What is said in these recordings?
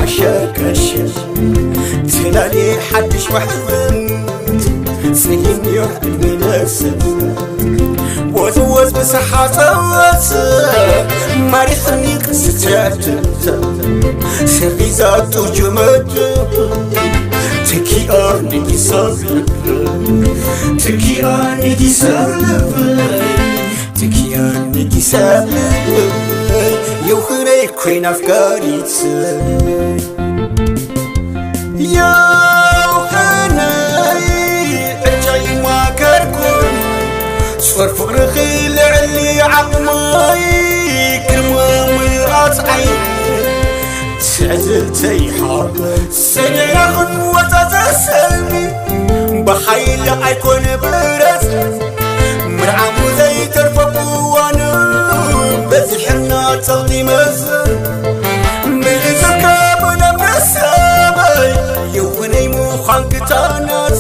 عشاك تلالي حدش وحزن سنين يحدني لسن وزوز بصحة مريخني قصتات سري ذات وجمد تكي آني صار تكي آني صار تكي آني صار يوخني كوين أفكاريت صفر فقر خيل علي عقماي كرمامي أطعين تعزل تيحار سنياخن وتتسلمي بحيل أيكون برز مرعمو زي ترفقو وانا بزحرنا تغطي مزر بغزر من السماي يوفني موخان قطانات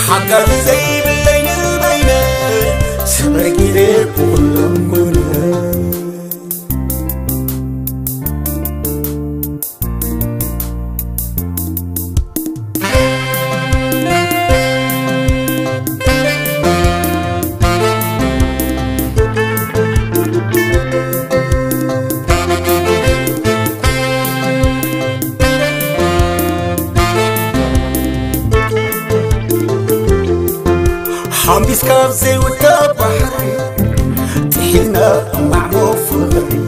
حقا زي بالليل البينات سبرقيري بولمنا حمبيس كابزي والتبحري تحينا مع فقري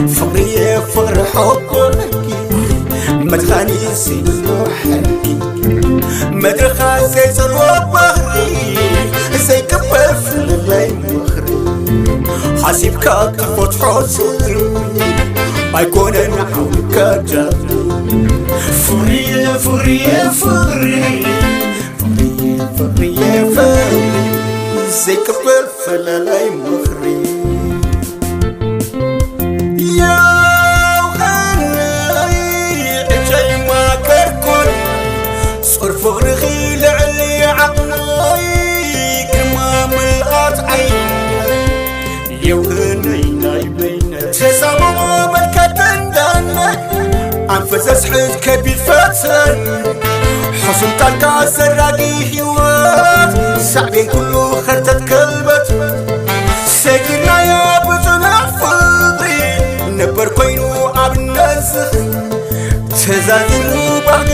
فقري فقر حبك مدخاني سيد روحك مدرخة زي زلوة بحري زي كبف للي مخري حسيبك كفوت حسن بايكون نحوك جاب فقري فقري فقري فقري فقري زي كبر فلالاي مخري يا وغناي عجاي ما كركن صور فقر غيل علي عقلاي كرمام القطعين يا وغناي ناي بينا تسامو ملكة دانك أنفس أسحد كبير فتن حسن تلقى سراقي حوات سعبين كله خرطة كلبت ساكرنا يا بطنا فضي نبر كوينو عب النسخ تزازلو بعد